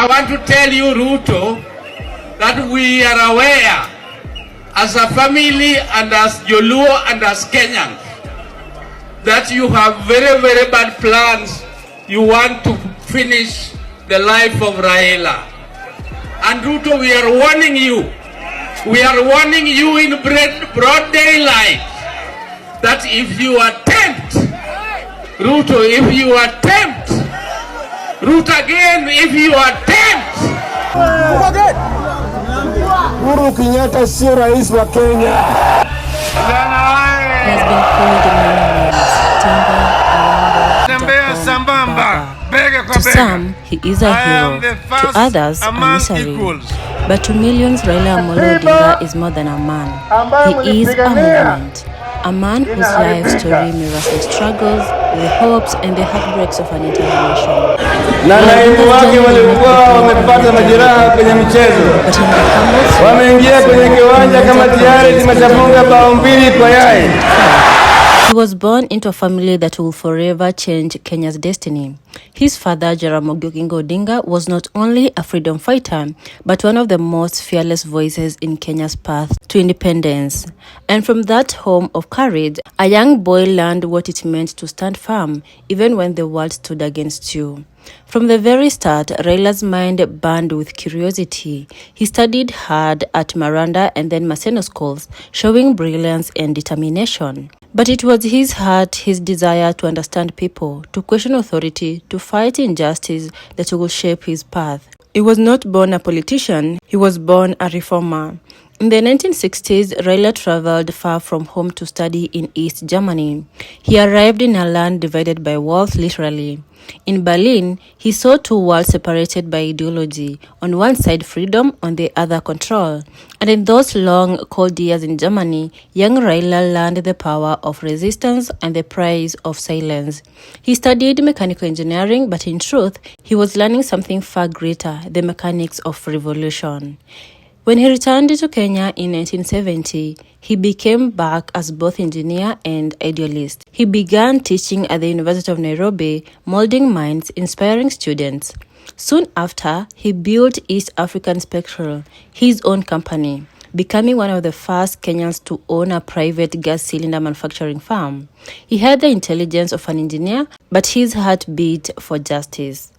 I want to tell you, Ruto, that we are aware as a family and as Joluo and as Kenyans that you have very, very bad plans. You want to finish the life of Raila. And Ruto, we are warning you. We are warning you in broad daylight that if you attempt, Ruto, if you attempt, Ruto again, if you attempt. Uhuru Kenyatta sio rais wa Kenya. He has been called many names. To some, he is a hero. To others, a misery. But to millions, Raila Amollo Odinga is more than a man. He is a movement. A man whose life story mirrors the struggles, the hopes, and the heartbreaks of an entire nation. Na naibu wake walikuwa wamepata majeraha kwenye michezo. Wameingia kwenye kiwanja kama tayari zimechafunga bao mbili kwa yai. He was born into a family that will forever change Kenya's destiny. His father, Raila Odinga, was not only a freedom fighter, but one of the most fearless voices in Kenya's path to independence. And from that home of courage, a young boy learned what it meant to stand firm, even when the world stood against you. From the very start, Raila's mind burned with curiosity. He studied hard at Miranda and then Maseno schools, showing brilliance and determination. But it was his heart, his desire to understand people, to question authority, to fight injustice that will shape his path. He was not born a politician, he was born a reformer. In the 1960s, Raila traveled far from home to study in East Germany. He arrived in a land divided by walls, literally. In Berlin, he saw two worlds separated by ideology. On one side, freedom, on the other, control. And in those long, cold years in Germany, young Raila learned the power of resistance and the price of silence. He studied mechanical engineering, but in truth, he was learning something far greater, the mechanics of revolution. When he returned to Kenya in 1970, he became back as both engineer and idealist. He began teaching at the University of Nairobi, molding minds, inspiring students. Soon after, he built East African Spectral, his own company, becoming one of the first Kenyans to own a private gas cylinder manufacturing firm. He had the intelligence of an engineer, but his heart beat for justice.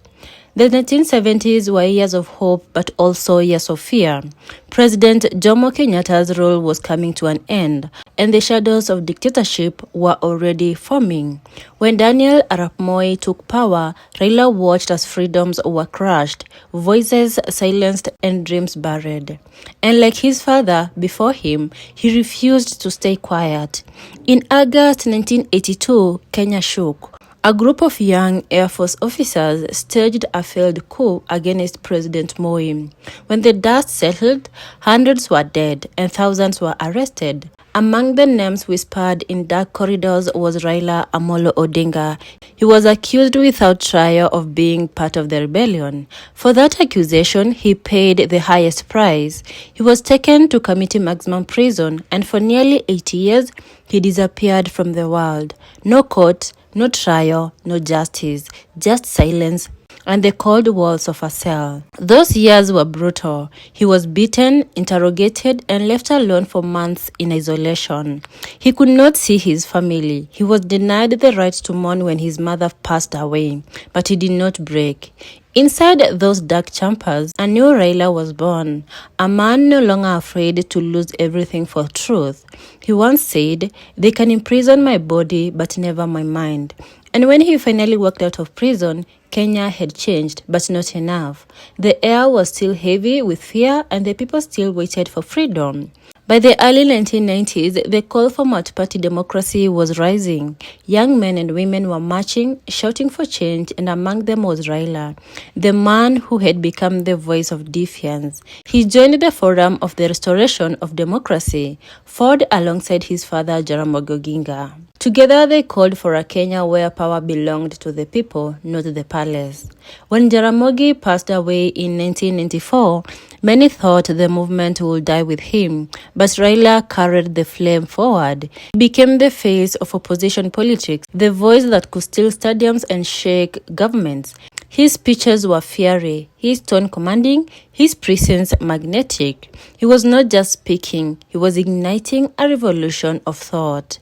The 1970s were years of hope, but also years of fear. President Jomo Kenyatta's rule was coming to an end, and the shadows of dictatorship were already forming. When Daniel Arap Moi took power, Raila watched as freedoms were crushed, voices silenced, and dreams buried. And like his father before him, he refused to stay quiet. In August 1982, Kenya shook. A group of young Air Force officers staged a failed coup against President Moi. When the dust settled, hundreds were dead and thousands were arrested. Among the names whispered in dark corridors was Raila Amollo Odinga. He was accused without trial of being part of the rebellion. For that accusation, he paid the highest price. He was taken to community maximum prison, and for nearly 80 years, he disappeared from the world. No court, no trial, no justice, just silence and the cold walls of a cell. Those years were brutal. He was beaten, interrogated, and left alone for months in isolation. He could not see his family. He was denied the right to mourn when his mother passed away, but he did not break. Inside those dark chambers, a new Raila was born, a man no longer afraid to lose everything for truth. He once said, "They can imprison my body, but never my mind." And when he finally walked out of prison, Kenya had changed, but not enough. The air was still heavy with fear, and the people still waited for freedom. By the early 1990s, the call for multi-party democracy was rising. Young men and women were marching, shouting for change, and among them was Raila, the man who had become the voice of defiance. He joined the Forum of the Restoration of Democracy, forged alongside his father, Raila Odinga. Together, they called for a Kenya where power belonged to the people, not the palace. When Jaramogi passed away in 1994, many thought the movement would die with him, but Raila carried the flame forward. He became the face of opposition politics, the voice that could steal stadiums and shake governments. His speeches were fiery, his tone commanding, his presence magnetic. He was not just speaking, he was igniting a revolution of thought.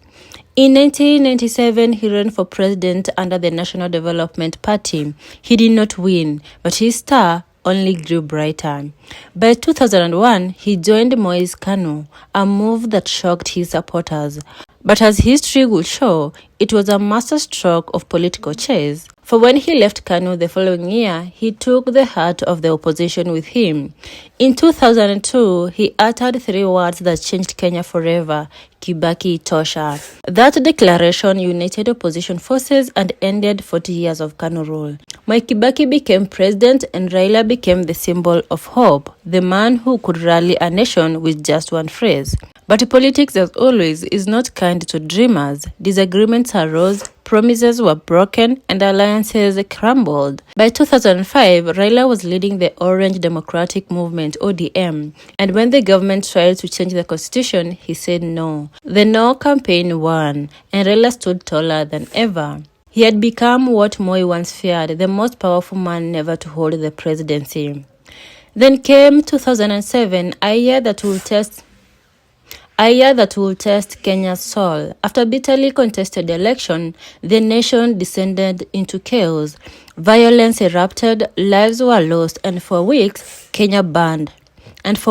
In 1997, he ran for president under the National Development Party. He did not win, but his star only grew brighter. By 2001, he joined Moi's KANU, a move that shocked his supporters. But as history will show, it was a masterstroke of political chess. For when he left KANU the following year, he took the heart of the opposition with him. In 2002, he uttered 3 words that changed Kenya forever: Kibaki Tosha. That declaration united opposition forces and ended 40 years of KANU rule. Kibaki became president and Raila became the symbol of hope, the man who could rally a nation with just one phrase. But politics, as always, is not kind to dreamers. Disagreements arose, promises were broken, and alliances crumbled. By 2005, Raila was leading the Orange Democratic Movement, ODM, and when the government tried to change the constitution, he said no. The No campaign won, and Raila stood taller than ever. He had become what Moi once feared, the most powerful man never to hold the presidency. Then came 2007, a year that will test Kenya's soul. After bitterly contested election, the nation descended into chaos. Violence erupted, lives were lost, and for weeks, Kenya burned. It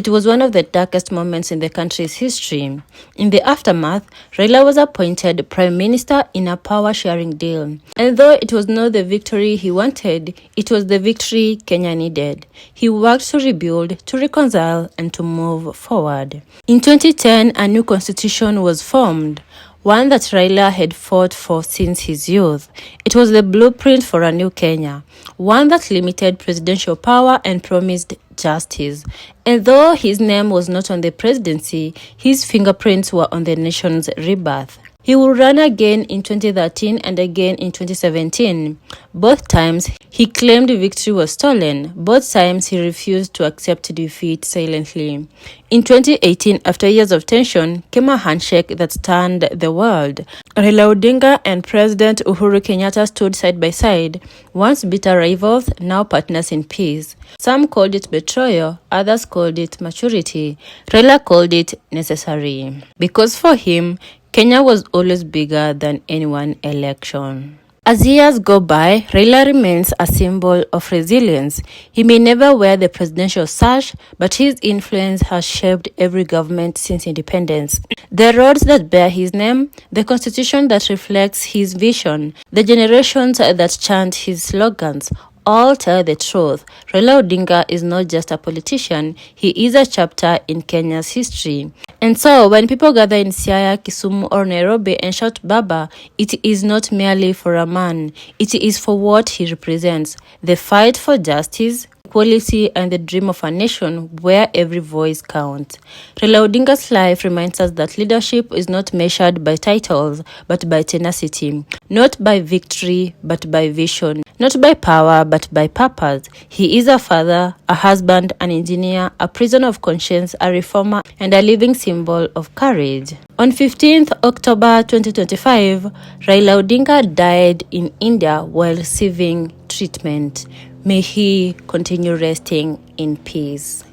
was one of the darkest moments in the country's history. In the aftermath, Raila was appointed Prime Minister in a power-sharing deal. And though it was not the victory he wanted, it was the victory Kenya needed. He worked to rebuild, to reconcile, and to move forward. In 2010, a new constitution was formed, one that Raila had fought for since his youth. It was the blueprint for a new Kenya, one that limited presidential power and promised justice. And though his name was not on the presidency, his fingerprints were on the nation's rebirth. He will run again in 2013 and again in 2017. Both times, he claimed victory was stolen. Both times, he refused to accept defeat silently. In 2018, after years of tension, came a handshake that stunned the world. Raila Odinga and President Uhuru Kenyatta stood side by side, once bitter rivals, now partners in peace. Some called it betrayal, others called it maturity. Raila called it necessary. Because for him, Kenya was always bigger than any one election. As years go by, Raila remains a symbol of resilience. He may never wear the presidential sash, but his influence has shaped every government since independence. The roads that bear his name, the constitution that reflects his vision, the generations that chant his slogans, all tell the truth. Raila Odinga is not just a politician, he is a chapter in Kenya's history. And so, when people gather in Siaya, Kisumu or Nairobi and shout Baba, it is not merely for a man, it is for what he represents: the fight for justice, equality, and the dream of a nation where every voice counts. Raila Odinga's life reminds us that leadership is not measured by titles, but by tenacity. Not by victory, but by vision. Not by power, but by purpose. He is a father, a husband, an engineer, a prisoner of conscience, a reformer, and a living symbol of courage. On 15th October 2025, Raila Odinga died in India while receiving treatment. May he continue resting in peace.